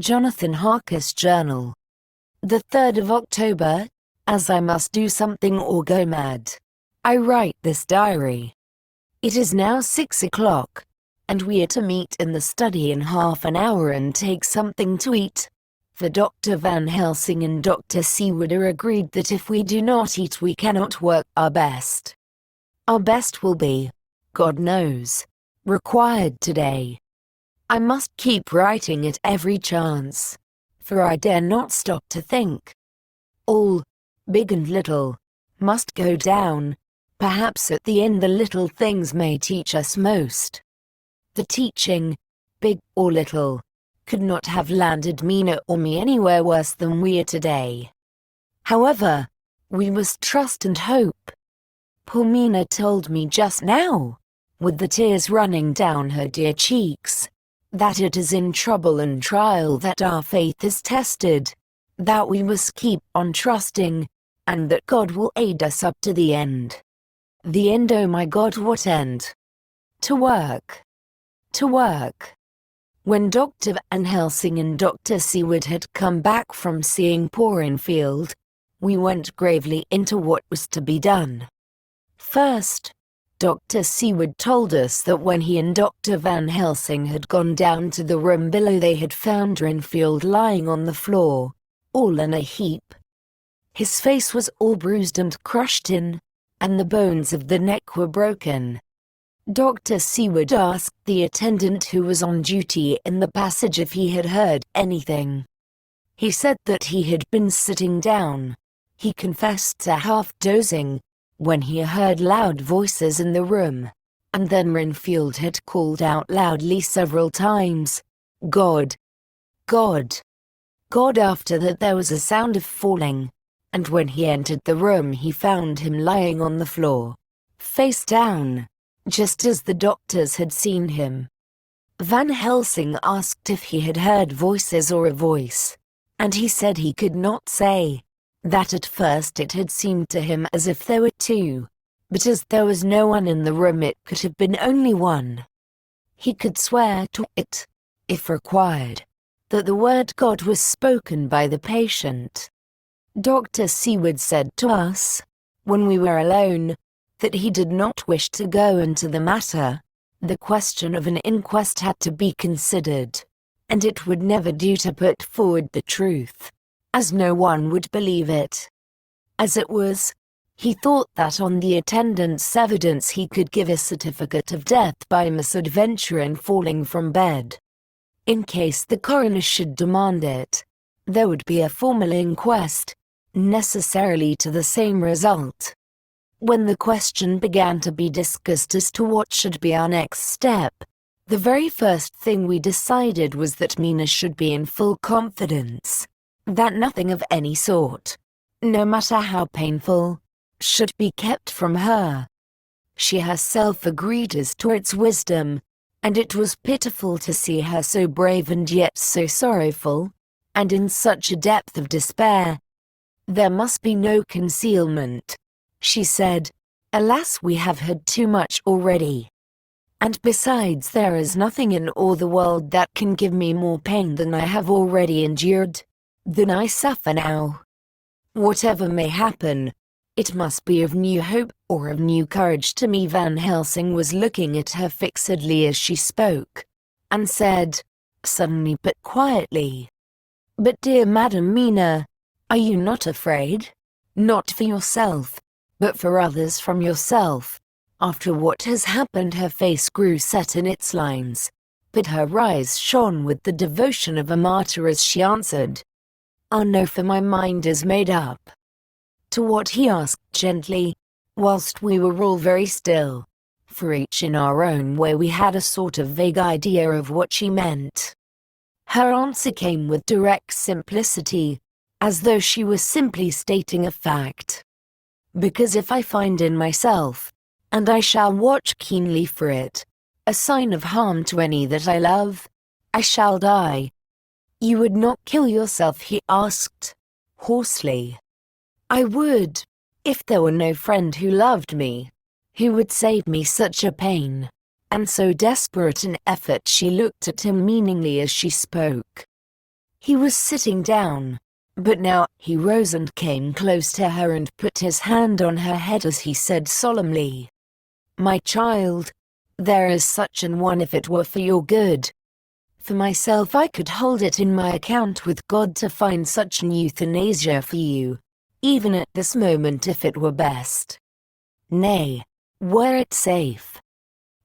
Jonathan Harkus Journal. The 3rd of October, as I must do something or go mad. I write this diary. It is now 6 o'clock, and we are to meet in the study in half an hour and take something to eat. For Dr. Van Helsing and Dr. Seward are agreed that if we do not eat we cannot work our best. Our best will be, God knows, required today. I must keep writing at every chance, for I dare not stop to think. All, big and little, must go down. Perhaps at the end the little things may teach us most. The teaching, big or little, could not have landed Mina or me anywhere worse than we are today. However, we must trust and hope. Poor Mina told me just now, with the tears running down her dear cheeks, that it is in trouble and trial that our faith is tested, that we must keep on trusting, and that God will aid us up to the end. The end, oh my God, what end? To work. To work. When Dr. Van Helsing and Dr. Seward had come back from seeing poor Enfield, we went gravely into what was to be done. First, Dr. Seward told us that when he and Dr. Van Helsing had gone down to the room below they had found Renfield lying on the floor, all in a heap. His face was all bruised and crushed in, and the bones of the neck were broken. Dr. Seward asked the attendant who was on duty in the passage if he had heard anything. He said that he had been sitting down. He confessed to half dozing, when he heard loud voices in the room, and then Renfield had called out loudly several times, God! God! God! After that there was a sound of falling, and when he entered the room he found him lying on the floor, face down, just as the doctors had seen him. Van Helsing asked if he had heard voices or a voice, and he said he could not say. That at first it had seemed to him as if there were two, but as there was no one in the room it could have been only one. He could swear to it, if required, that the word God was spoken by the patient. Dr. Seward said to us, when we were alone, that he did not wish to go into the matter. The question of an inquest had to be considered, and it would never do to put forward the truth, as no one would believe it. As it was, he thought that on the attendant's evidence he could give a certificate of death by misadventure in falling from bed. In case the coroner should demand it, there would be a formal inquest, necessarily to the same result. When the question began to be discussed as to what should be our next step, the very first thing we decided was that Mina should be in full confidence, that nothing of any sort, no matter how painful, should be kept from her. She herself agreed as to its wisdom, and it was pitiful to see her so brave and yet so sorrowful, and in such a depth of despair. There must be no concealment, she said. Alas, we have had too much already. And besides, there is nothing in all the world that can give me more pain than I have already endured, than I suffer now. Whatever may happen, it must be of new hope or of new courage to me. Van Helsing was looking at her fixedly as she spoke, and said, suddenly but quietly, "But dear Madam Mina, are you not afraid? Not for yourself, but for others from yourself. After what has happened?" Her face grew set in its lines, but her eyes shone with the devotion of a martyr as she answered, "Ah no, for my mind is made up." To what he asked gently, whilst we were all very still, for each in our own way we had a sort of vague idea of what she meant. Her answer came with direct simplicity, as though she was simply stating a fact. "Because if I find in myself, and I shall watch keenly for it, a sign of harm to any that I love, I shall die." "You would not kill yourself?" he asked, hoarsely. "I would, if there were no friend who loved me, who would save me such a pain." And so desperate an effort she looked at him meaningly as she spoke. He was sitting down, but now he rose and came close to her and put his hand on her head as he said solemnly, "My child, there is such an one if it were for your good. For myself, I could hold it in my account with God to find such an euthanasia for you, even at this moment if it were best. Nay, were it safe.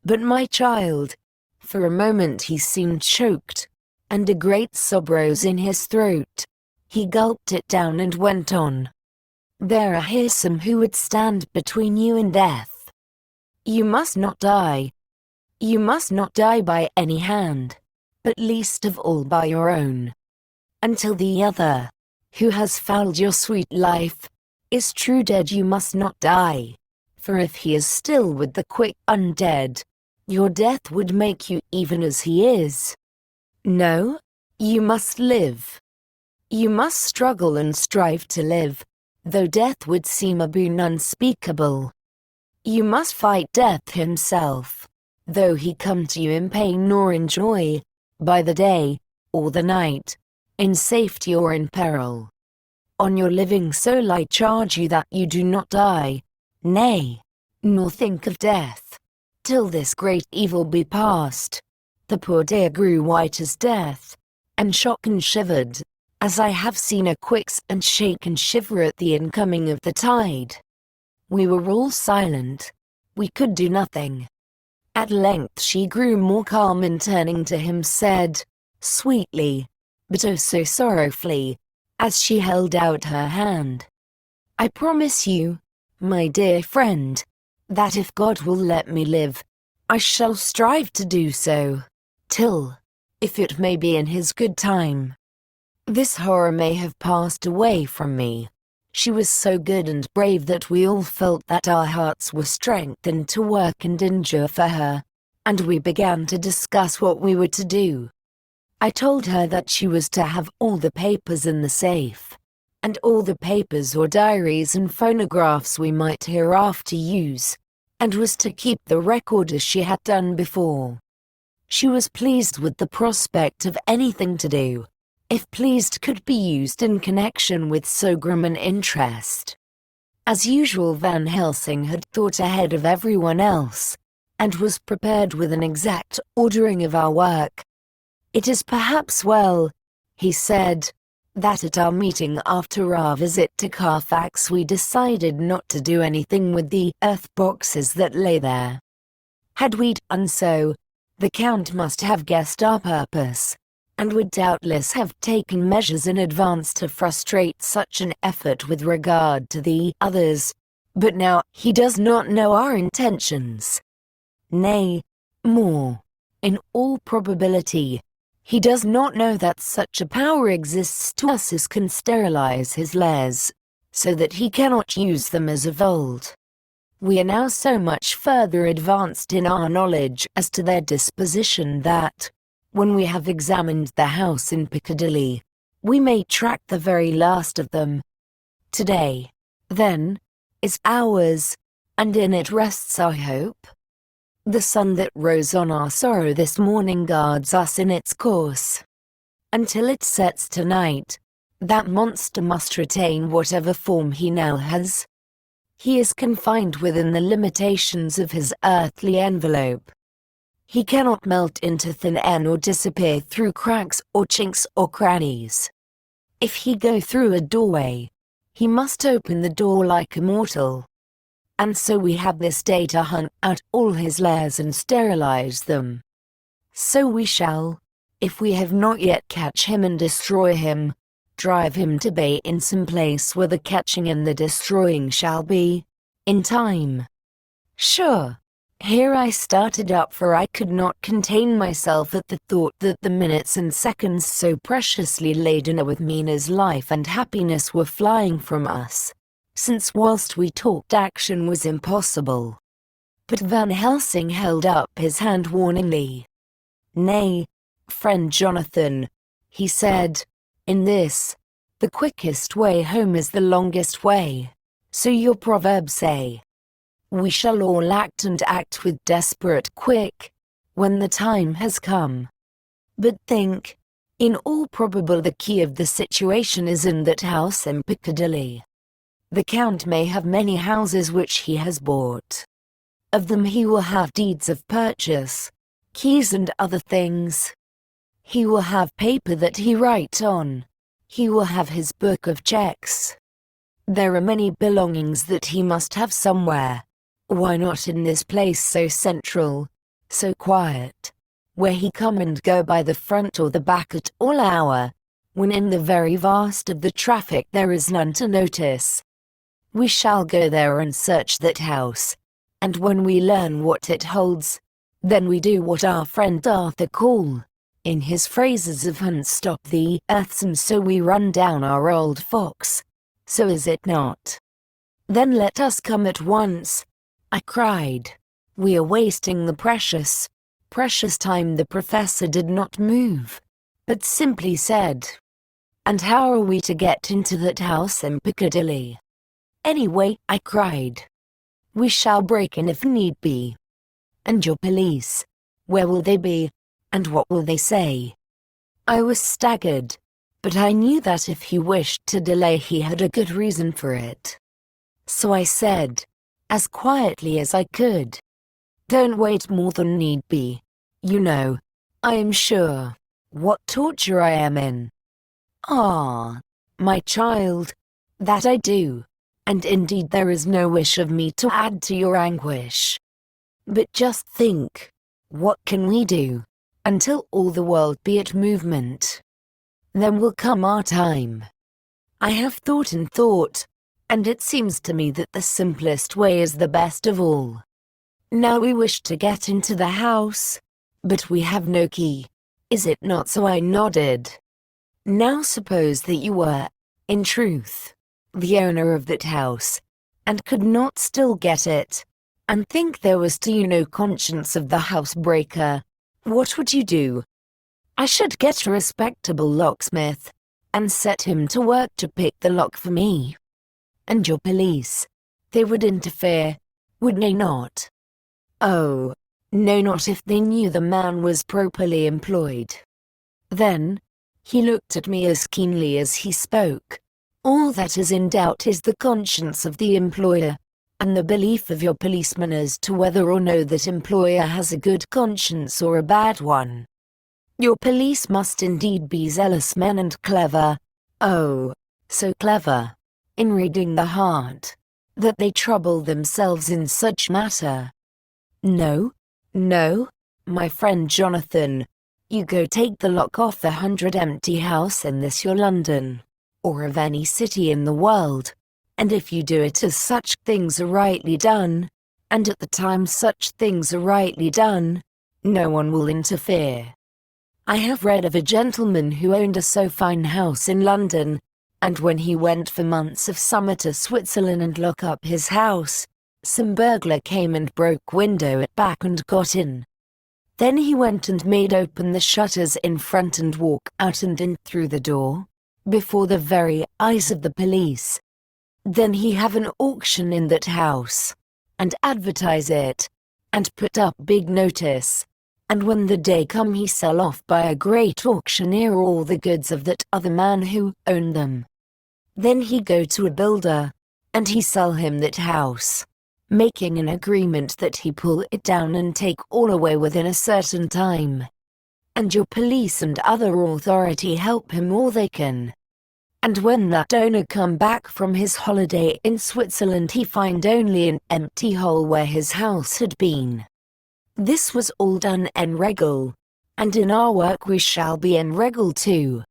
But my child," for a moment he seemed choked, and a great sob rose in his throat. He gulped it down and went on, "There are here some who would stand between you and death. You must not die. You must not die by any hand, but least of all by your own. Until the other, who has fouled your sweet life, is true dead, you must not die. For if he is still with the quick undead, your death would make you even as he is. No, you must live. You must struggle and strive to live, though death would seem a boon unspeakable. You must fight death himself, though he come to you in pain or in joy, by the day, or the night, in safety or in peril. On your living soul I charge you that you do not die, nay, nor think of death, till this great evil be past." The poor dear grew white as death, and shook and shivered, as I have seen a quicksand and shake and shiver at the incoming of the tide. We were all silent. We could do nothing. At length she grew more calm and turning to him said, sweetly, but oh so sorrowfully, as she held out her hand, "I promise you, my dear friend, that if God will let me live, I shall strive to do so, till, if it may be in his good time, this horror may have passed away from me." She was so good and brave that we all felt that our hearts were strengthened to work and endure for her, and we began to discuss what we were to do. I told her that she was to have all the papers in the safe, and all the papers or diaries and phonographs we might hereafter use, and was to keep the record as she had done before. She was pleased with the prospect of anything to do, if pleased could be used in connection with so grim an interest. As usual, Van Helsing had thought ahead of everyone else, and was prepared with an exact ordering of our work. "It is perhaps well," he said, "that at our meeting after our visit to Carfax we decided not to do anything with the earth boxes that lay there. Had we done so, the Count must have guessed our purpose, and would doubtless have taken measures in advance to frustrate such an effort with regard to the others, but now he does not know our intentions. Nay, more, in all probability, he does not know that such a power exists to us as can sterilize his lairs, so that he cannot use them as of old. We are now so much further advanced in our knowledge as to their disposition that, when we have examined the house in Piccadilly, we may track the very last of them. Today, then, is ours, and in it rests our hope. The sun that rose on our sorrow this morning guards us in its course. Until it sets tonight, that monster must retain whatever form he now has. He is confined within the limitations of his earthly envelope. He cannot melt into thin air nor disappear through cracks or chinks or crannies. If he go through a doorway, he must open the door like a mortal. And so we have this day to hunt out all his lairs and sterilize them. So we shall, if we have not yet catch him and destroy him, drive him to bay in some place where the catching and the destroying shall be, in time. Sure. Here I started up, for I could not contain myself at the thought that the minutes and seconds so preciously laden with Mina's life and happiness were flying from us, since whilst we talked action was impossible. But Van Helsing held up his hand warningly. "Nay, friend Jonathan," he said, "in this, the quickest way home is the longest way, so your proverbs say. We shall all act and act with desperate quick, when the time has come. But think, In all probable the key of the situation is in that house in Piccadilly. The Count may have many houses which he has bought. Of them he will have deeds of purchase, keys and other things. He will have paper that he writes on. He will have his book of checks. There are many belongings that he must have somewhere. Why not in this place so central, so quiet, where he come and go by the front or the back at all hour, when in the very vast of the traffic there is none to notice? We shall go there and search that house, and when we learn what it holds, then we do what our friend Arthur call, in his phrases of hunt stop the earths, and so we run down our old fox. So is it not? Then let us come at once, I cried. We are wasting the precious time. The professor did not move, but simply said, "And how are we to get into that house in Piccadilly?" "Anyway," I cried, "we shall break in if need be." "And your police, where will they be, and what will they say?" I was staggered, but I knew that if he wished to delay he had a good reason for it. So I said, as quietly as I could, "Don't wait more than need be. You know, I am sure, what torture I am in." "Ah, my child, that I do, and indeed there is no wish of me to add to your anguish. But just think, what can we do, until all the world be at movement? Then will come our time. I have thought and thought, and it seems to me that the simplest way is the best of all. Now we wish to get into the house, but we have no key. Is it not so?" I nodded. "Now suppose that you were, in truth, the owner of that house, and could not still get it, and think there was to you no conscience of the housebreaker, what would you do?" "I should get a respectable locksmith, and set him to work to pick the lock for me." "And your police, they would interfere, would they not?" "Oh, no, not if they knew the man was properly employed." Then, he looked at me as keenly as he spoke. "All that is in doubt is the conscience of the employer, and the belief of your policeman as to whether or no that employer has a good conscience or a bad one. Your police must indeed be zealous men and clever, oh, so clever, in reading the heart, that they trouble themselves in such matter. No, no, my friend Jonathan, you go take the lock off 100 empty house in this your London, or of any city in the world, and if you do it as such things are rightly done, and at the time such things are rightly done, no one will interfere. I have read of a gentleman who owned a so fine house in London, and when he went for months of summer to Switzerland and lock up his house, some burglar came and broke window at back and got in. Then he went and made open the shutters in front and walk out and in through the door, before the very eyes of the police. Then he have an auction in that house, and advertise it, and put up big notice, and when the day come he sell off by a great auctioneer all the goods of that other man who owned them. Then he go to a builder, and he sell him that house, making an agreement that he pull it down and take all away within a certain time. And your police and other authority help him all they can. And when that owner come back from his holiday in Switzerland he find only an empty hole where his house had been. This was all done en règle, and in our work we shall be en règle too.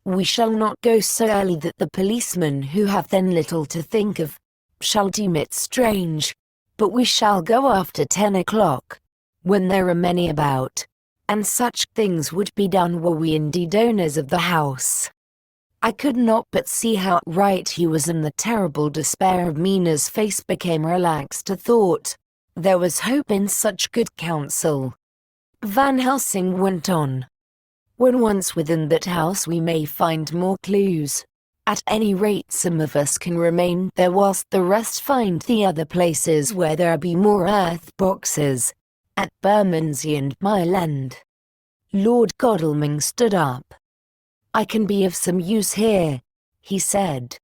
We shall not go so early that the policemen who have then little to think of, shall deem it strange, but we shall go after 10 o'clock, when there are many about, and such things would be done were we indeed owners of the house." I could not but see how right he was, and the terrible despair of Mina's face became relaxed a thought. There was hope in such good counsel. Van Helsing went on. "When once within that house we may find more clues. At any rate some of us can remain there whilst the rest find the other places where there be more earth boxes, at Bermondsey and Mile End." Lord Godalming stood up. I can be of some use here, he said.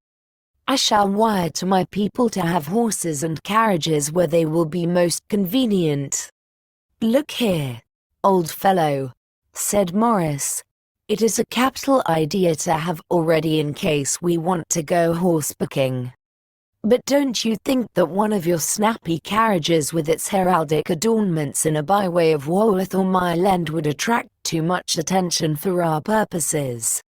I shall wire to my people to have horses and carriages where they will be most convenient. Look here, old fellow, said Morris. It is a capital idea to have already in case we want to go horsebacking. But don't you think that one of your snappy carriages with its heraldic adornments in a byway of Walworth or Mile End would attract too much attention for our purposes?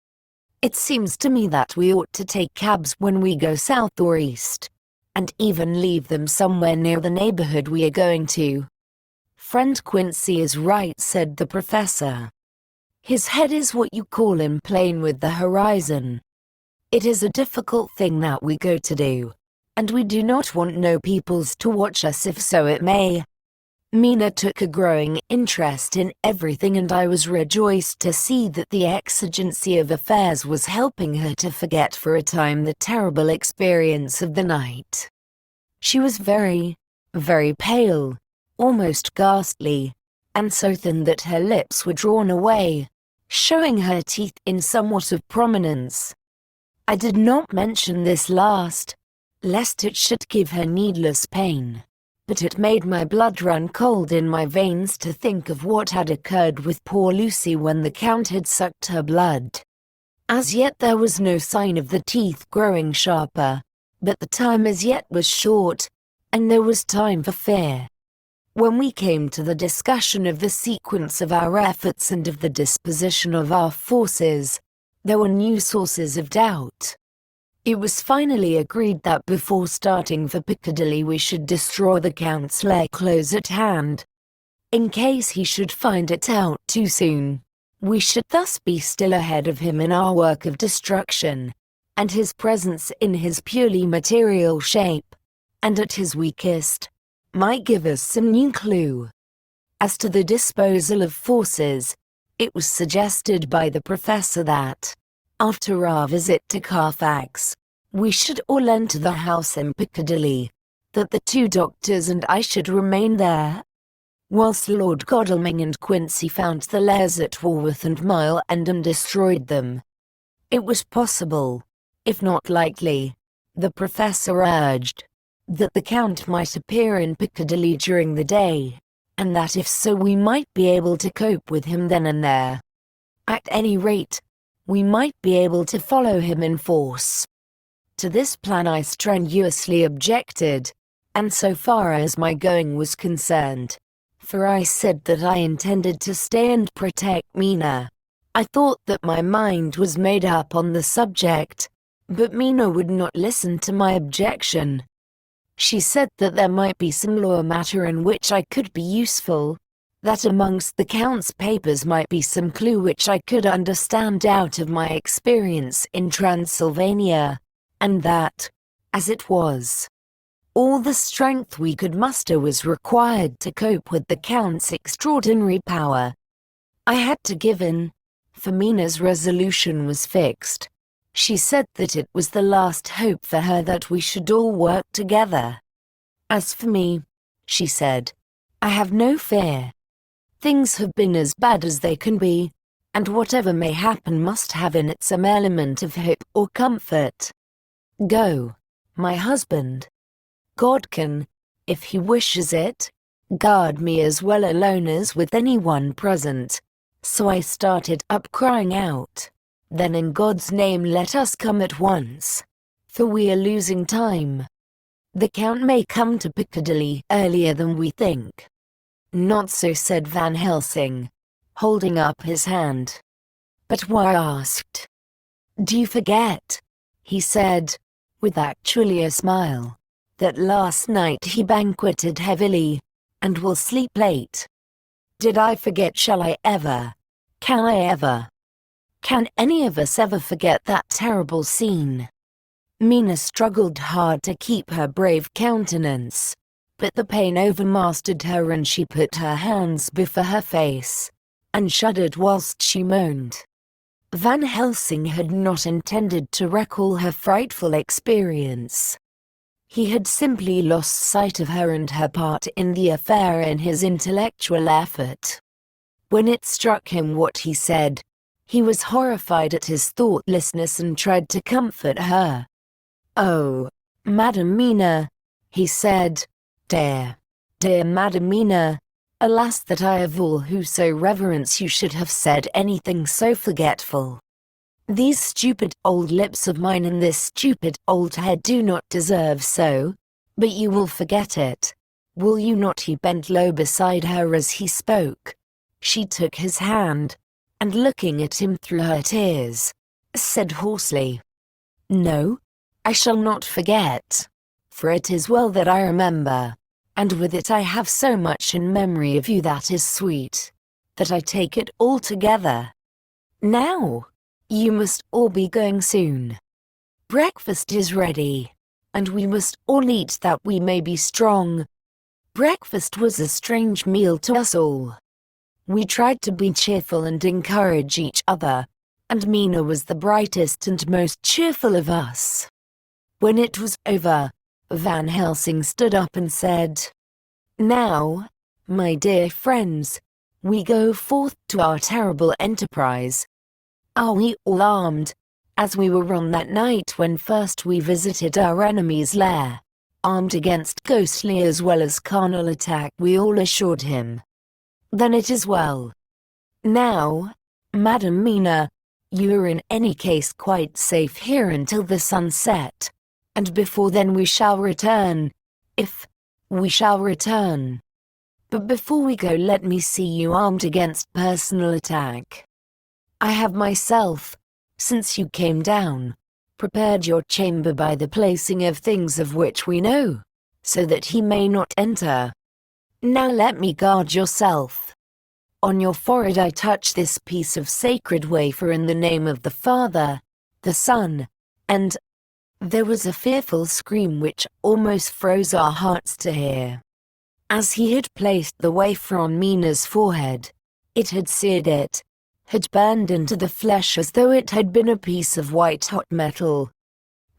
It seems to me that we ought to take cabs when we go south or east, and even leave them somewhere near the neighborhood we are going to. Friend Quincy is right, said the professor. His head is what you call in plane with the horizon. It is a difficult thing that we go to do, and we do not want no peoples to watch us if so it may. Mina took a growing interest in everything, and I was rejoiced to see that the exigency of affairs was helping her to forget for a time the terrible experience of the night. She was very, very pale, almost ghastly, and so thin that her lips were drawn away, showing her teeth in somewhat of prominence. I did not mention this last, lest it should give her needless pain, but it made my blood run cold in my veins to think of what had occurred with poor Lucy when the Count had sucked her blood. As yet there was no sign of the teeth growing sharper, but the time as yet was short, and there was time for fear. When we came to the discussion of the sequence of our efforts and of the disposition of our forces, there were new sources of doubt. It was finally agreed that before starting for Piccadilly we should destroy the Count's lair close at hand. In case he should find it out too soon, we should thus be still ahead of him in our work of destruction, and his presence in his purely material shape, and at his weakest, might give us some new clue. As to the disposal of forces, it was suggested by the professor that, after our visit to Carfax, we should all enter the house in Piccadilly, that the two doctors and I should remain there, whilst Lord Godalming and Quincy found the lairs at Walworth and Mile End and destroyed them. It was possible, if not likely, the professor urged, that the Count might appear in Piccadilly during the day, and that if so we might be able to cope with him then and there. At any rate, we might be able to follow him in force. To this plan I strenuously objected, and so far as my going was concerned, for I said that I intended to stay and protect Mina, I thought that my mind was made up on the subject, but Mina would not listen to my objection. She said that there might be some law matter in which I could be useful, that amongst the Count's papers might be some clue which I could understand out of my experience in Transylvania, and that, as it was, all the strength we could muster was required to cope with the Count's extraordinary power. I had to give in, for Mina's resolution was fixed. She said that it was the last hope for her that we should all work together. As for me, she said, I have no fear. Things have been as bad as they can be, and whatever may happen must have in it some element of hope or comfort. Go, my husband. God can, if he wishes it, guard me as well alone as with anyone present. So I started up crying out, then in God's name let us come at once, for we are losing time. The Count may come to Piccadilly earlier than we think. Not so, said Van Helsing, holding up his hand. But why? Asked. Do you forget, he said, with actually a smile, that last night he banqueted heavily, and will sleep late? Did I forget? Shall I ever? Can I ever? Can any of us ever forget that terrible scene? Mina struggled hard to keep her brave countenance, but the pain overmastered her and she put her hands before her face, and shuddered whilst she moaned. Van Helsing had not intended to recall her frightful experience. He had simply lost sight of her and her part in the affair in his intellectual effort. When it struck him what he said, He was horrified at his thoughtlessness and tried to comfort her. "Oh, Madam Mina," he said. "Dear, dear Madam Mina, alas that I of all who so reverence you should have said anything so forgetful. These stupid old lips of mine and this stupid old head do not deserve so, but you will forget it, will you not?" He bent low beside her as he spoke. She took his hand, and looking at him through her tears, said hoarsely, "No, I shall not forget, for it is well that I remember, and with it I have so much in memory of you that is sweet, that I take it all together. Now, you must all be going soon. Breakfast is ready, and we must all eat that we may be strong." Breakfast was a strange meal to us all. We tried to be cheerful and encourage each other, and Mina was the brightest and most cheerful of us. When it was over, Van Helsing stood up and said, "Now, my dear friends, we go forth to our terrible enterprise. Are we all armed, as we were on that night when first we visited our enemy's lair, armed against ghostly as well as carnal attack?" we all assured him. "Then it is well. Now, Madam Mina, you are in any case quite safe here until the sun set, and before then we shall return, if we shall return. But before we go let me see you armed against personal attack. I have myself, since you came down, prepared your chamber by the placing of things of which we know, so that he may not enter. Now let me guard yourself. On your forehead I touch this piece of sacred wafer in the name of the Father, the Son, and—" There was a fearful scream which almost froze our hearts to hear. As he had placed the wafer on Mina's forehead, it had seared it, had burned into the flesh as though it had been a piece of white-hot metal.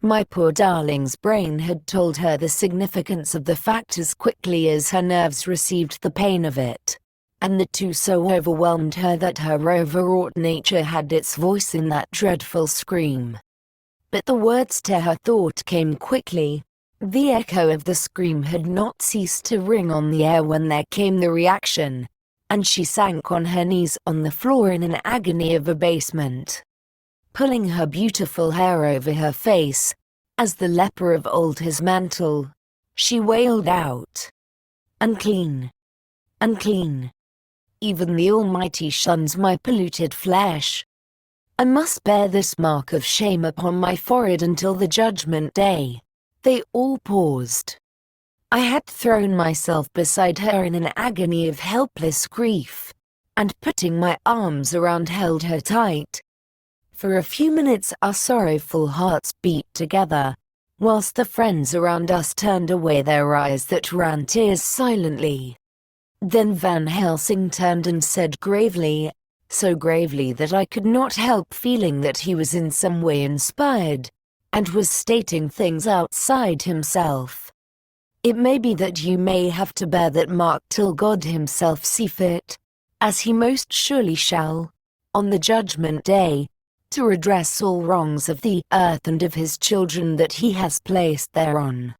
My poor darling's brain had told her the significance of the fact as quickly as her nerves received the pain of it, and the two so overwhelmed her that her overwrought nature had its voice in that dreadful scream. But the words to her thought came quickly. The echo of the scream had not ceased to ring on the air when there came the reaction, and she sank on her knees on the floor in an agony of abasement. Pulling her beautiful hair over her face, as the leper of old his mantle, she wailed out, "Unclean! Unclean! Even the Almighty shuns my polluted flesh. I must bear this mark of shame upon my forehead until the judgment day." They all paused. I had thrown myself beside her in an agony of helpless grief, and putting my arms around held her tight. For a few minutes our sorrowful hearts beat together, whilst the friends around us turned away their eyes that ran tears silently. Then Van Helsing turned and said gravely, so gravely that I could not help feeling that he was in some way inspired, and was stating things outside himself. "It may be that you may have to bear that mark till God himself see fit, as he most surely shall, on the judgment day, to redress all wrongs of the earth and of his children that he has placed thereon.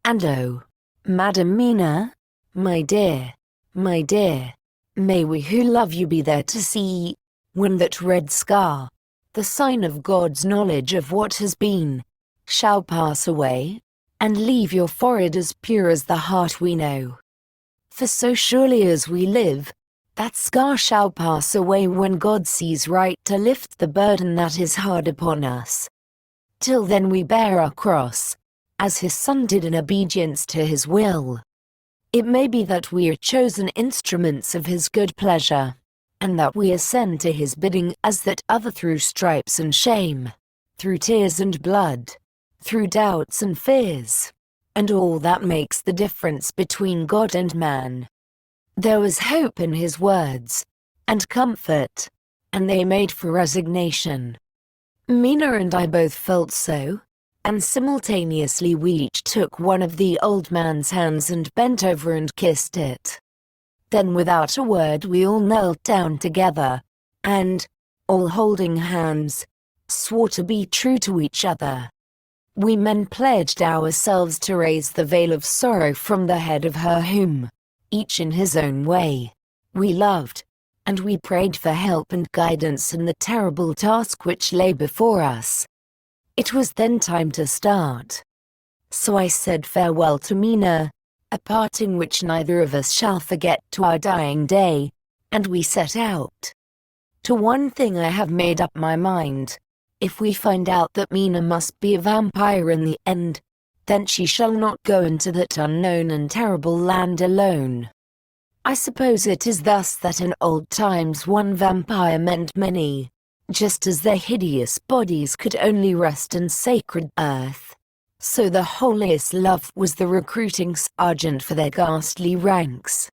And oh, Madam Mina, my dear, may we who love you be there to see, when that red scar, the sign of God's knowledge of what has been, shall pass away, and leave your forehead as pure as the heart we know. For so surely as we live, that scar shall pass away when God sees right to lift the burden that is hard upon us. Till then we bear our cross, as his Son did in obedience to his will. It may be that we are chosen instruments of his good pleasure, and that we ascend to his bidding as that other through stripes and shame, through tears and blood, through doubts and fears, and all that makes the difference between God and man. There was hope in his words, and comfort, and they made for resignation. Mina and I both felt so, and simultaneously we each took one of the old man's hands and bent over and kissed it. Then without a word we all knelt down together, and, all holding hands, swore to be true to each other. We men pledged ourselves to raise the veil of sorrow from the head of her whom, each in his own way, we loved, and we prayed for help and guidance in the terrible task which lay before us. It was then time to start. So I said farewell to Mina, a parting which neither of us shall forget to our dying day, and we set out. To one thing I have made up my mind. If we find out that Mina must be a vampire in the end, then she shall not go into that unknown and terrible land alone. I suppose it is thus that in old times one vampire meant many, just as their hideous bodies could only rest in sacred earth. So the holiest love was the recruiting sergeant for their ghastly ranks.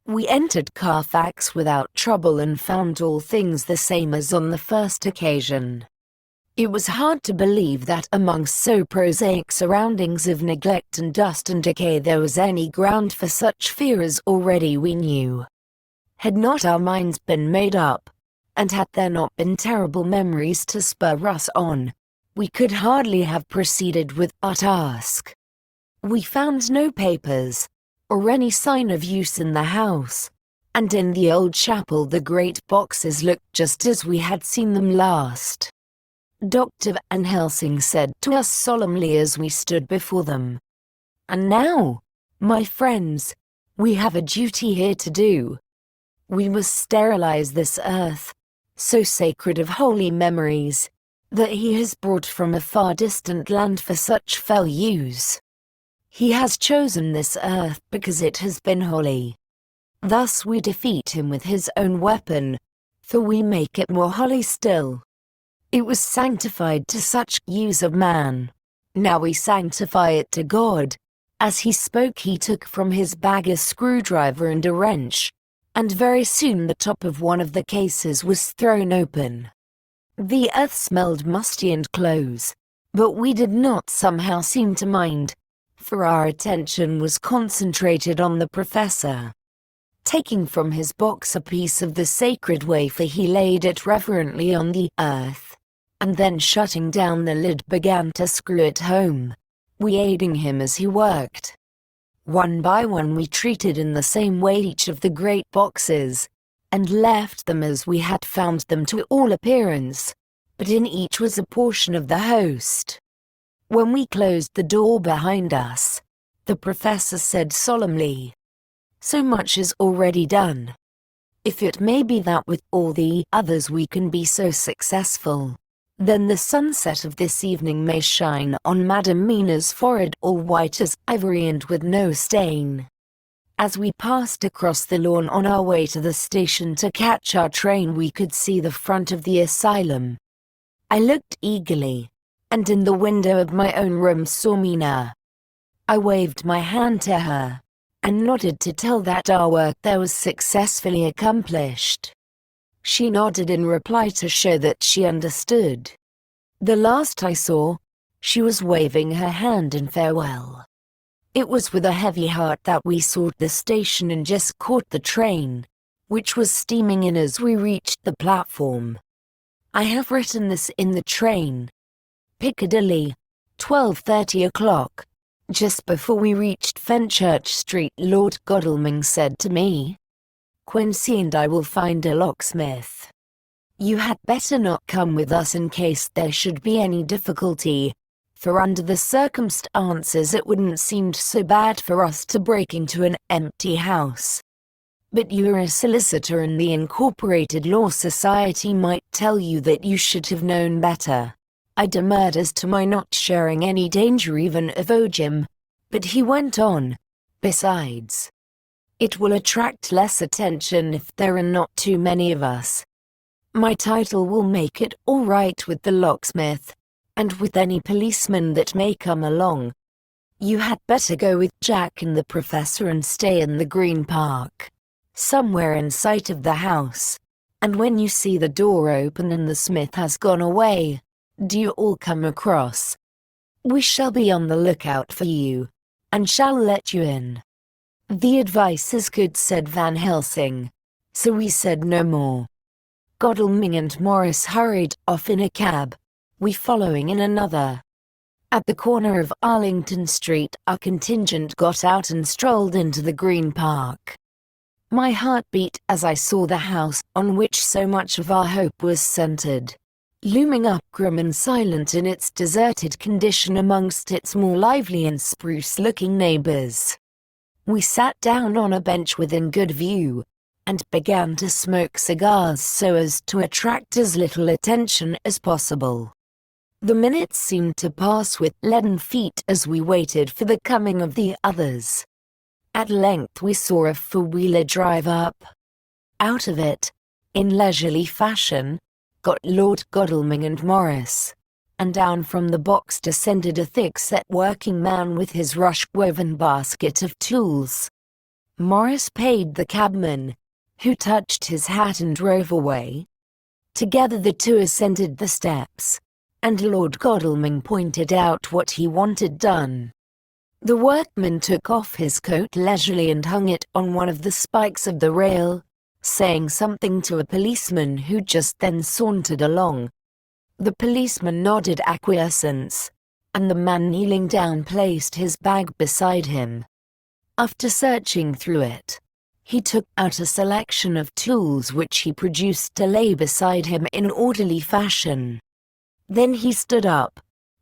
We entered Carfax without trouble and found all things the same as on the first occasion. It was hard to believe that amongst so prosaic surroundings of neglect and dust and decay there was any ground for such fear as already we knew. Had not our minds been made up, and had there not been terrible memories to spur us on, we could hardly have proceeded with our task. We found no papers, or any sign of use in the house, and in the old chapel the great boxes looked just as we had seen them last. Dr. Van Helsing said to us solemnly as we stood before them, "And now, my friends, we have a duty here to do. We must sterilize this earth, so sacred of holy memories, that he has brought from a far distant land for such fell use. He has chosen this earth because it has been holy. Thus we defeat him with his own weapon, for we make it more holy still. It was sanctified to such use of man. Now we sanctify it to God." As he spoke he took from his bag a screwdriver and a wrench, and very soon the top of one of the cases was thrown open. The earth smelled musty and close, but we did not somehow seem to mind, for our attention was concentrated on the professor. Taking from his box a piece of the sacred wafer he laid it reverently on the earth, and then shutting down the lid began to screw it home, we aiding him as he worked. One by one we treated in the same way each of the great boxes, and left them as we had found them to all appearance, but in each was a portion of the host. When we closed the door behind us, the professor said solemnly, "So much is already done. If it may be that with all the others we can be so successful, then the sunset of this evening may shine on Madame Mina's forehead all white as ivory and with no stain." As we passed across the lawn on our way to the station to catch our train we could see the front of the asylum. I looked eagerly, and in the window of my own room saw Mina. I waved my hand to her, and nodded to tell that our work there was successfully accomplished. She nodded in reply to show that she understood. The last I saw, she was waving her hand in farewell. It was with a heavy heart that we sought the station and just caught the train, which was steaming in as we reached the platform. I have written this in the train. Piccadilly, 12:30 o'clock. Just before we reached Fenchurch Street, Lord Godalming said to me, "Quincy and I will find a locksmith. You had better not come with us in case there should be any difficulty, for under the circumstances it wouldn't seem so bad for us to break into an empty house. But you're a solicitor and the Incorporated Law Society might tell you that you should have known better." I demurred as to my not sharing any danger even of Ojim, but he went on, "Besides, it will attract less attention if there are not too many of us. My title will make it all right with the locksmith, and with any policeman that may come along. You had better go with Jack and the professor and stay in the Green Park, somewhere in sight of the house, and when you see the door open and the smith has gone away, do you all come across. We shall be on the lookout for you, and shall let you in." "The advice is good," said Van Helsing, so we said no more. Godalming and Morris hurried off in a cab, we following in another. At the corner of Arlington Street, our contingent got out and strolled into the Green Park. My heart beat as I saw the house on which so much of our hope was centered, looming up grim and silent in its deserted condition amongst its more lively and spruce-looking neighbors. We sat down on a bench within good view, and began to smoke cigars so as to attract as little attention as possible. The minutes seemed to pass with leaden feet as we waited for the coming of the others. At length we saw a four-wheeler drive up. Out of it, in leisurely fashion, got Lord Godalming and Morris, and down from the box descended a thick-set working man with his rush-woven basket of tools. Morris paid the cabman, who touched his hat and drove away. Together the two ascended the steps, and Lord Godalming pointed out what he wanted done. The workman took off his coat leisurely and hung it on one of the spikes of the rail, saying something to a policeman who just then sauntered along. The policeman nodded acquiescence, and the man kneeling down placed his bag beside him. After searching through it, he took out a selection of tools which he produced to lay beside him in orderly fashion. Then he stood up,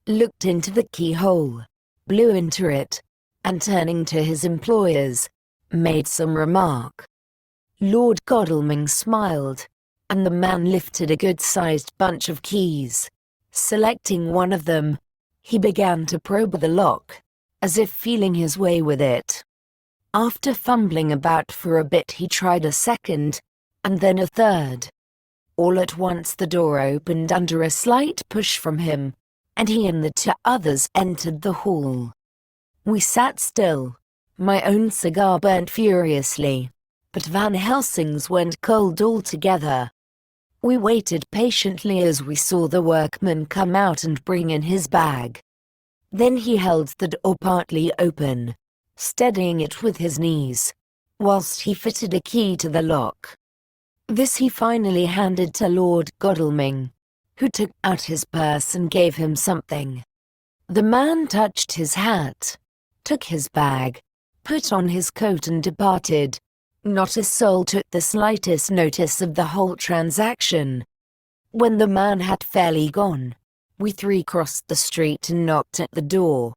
looked into the keyhole, blew into it, and turning to his employers, made some remark. Lord Godalming smiled, and the man lifted a good-sized bunch of keys. Selecting one of them, he began to probe the lock, as if feeling his way with it. After fumbling about for a bit, he tried a second, and then a third. All at once the door opened under a slight push from him, and he and the two others entered the hall. We sat still. My own cigar burnt furiously, but Van Helsing's went cold altogether. We waited patiently as we saw the workman come out and bring in his bag. Then he held the door partly open, steadying it with his knees, whilst he fitted a key to the lock. This he finally handed to Lord Godalming, who took out his purse and gave him something. The man touched his hat, took his bag, put on his coat and departed. Not a soul took the slightest notice of the whole transaction. When the man had fairly gone, we three crossed the street and knocked at the door.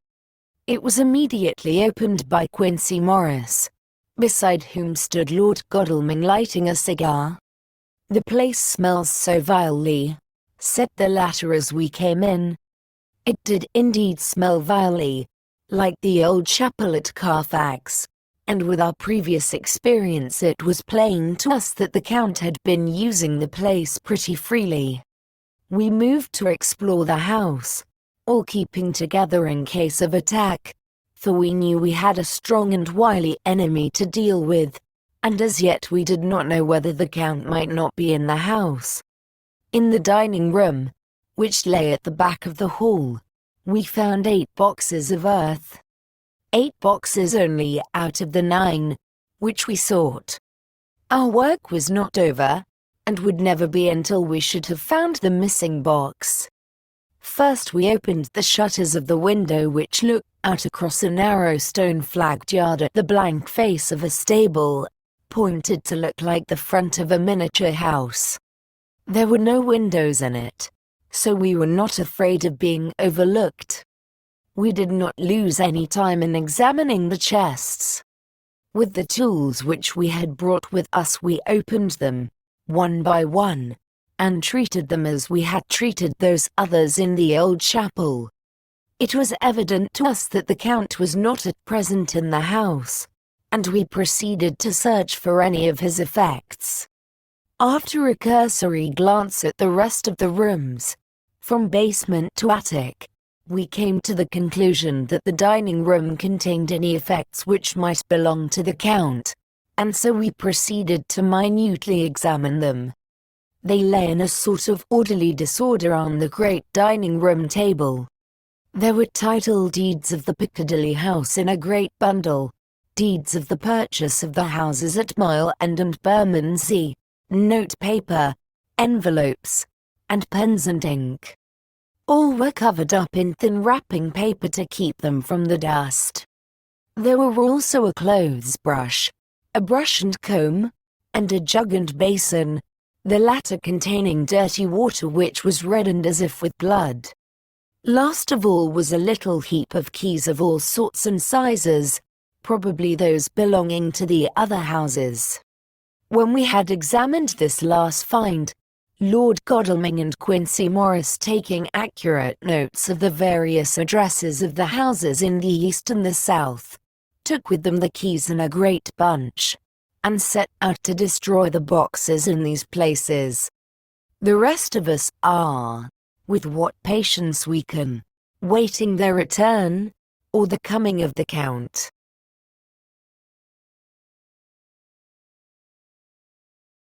It was immediately opened by Quincy Morris, beside whom stood Lord Godalming lighting a cigar. "The place smells so vilely," said the latter as we came in. It did indeed smell vilely, like the old chapel at Carfax, and with our previous experience it was plain to us that the Count had been using the place pretty freely. We moved to explore the house, all keeping together in case of attack, for we knew we had a strong and wily enemy to deal with, and as yet we did not know whether the Count might not be in the house. In the dining room, which lay at the back of the hall, we found 8 boxes of earth. 8 boxes only out of the 9, which we sought. Our work was not over, and would never be until we should have found the missing box. First we opened the shutters of the window which looked out across a narrow stone-flagged yard at the blank face of a stable, pointed to look like the front of a miniature house. There were no windows in it, so we were not afraid of being overlooked. We did not lose any time in examining the chests. With the tools which we had brought with us we opened them, one by one, and treated them as we had treated those others in the old chapel. It was evident to us that the Count was not at present in the house, and we proceeded to search for any of his effects. After a cursory glance at the rest of the rooms, from basement to attic, we came to the conclusion that the dining room contained any effects which might belong to the Count, and so we proceeded to minutely examine them. They lay in a sort of orderly disorder on the great dining room table. There were title deeds of the Piccadilly house in a great bundle, deeds of the purchase of the houses at Mile End and Bermondsey, note paper, envelopes, and pens and ink. All were covered up in thin wrapping paper to keep them from the dust. There were also a clothes brush, a brush and comb, and a jug and basin, the latter containing dirty water which was reddened as if with blood. Last of all was a little heap of keys of all sorts and sizes, probably those belonging to the other houses. When we had examined this last find, Lord Godalming and Quincy Morris, taking accurate notes of the various addresses of the houses in the east and the south, took with them the keys in a great bunch, and set out to destroy the boxes in these places. The rest of us are, with what patience we can, waiting their return, or the coming of the Count.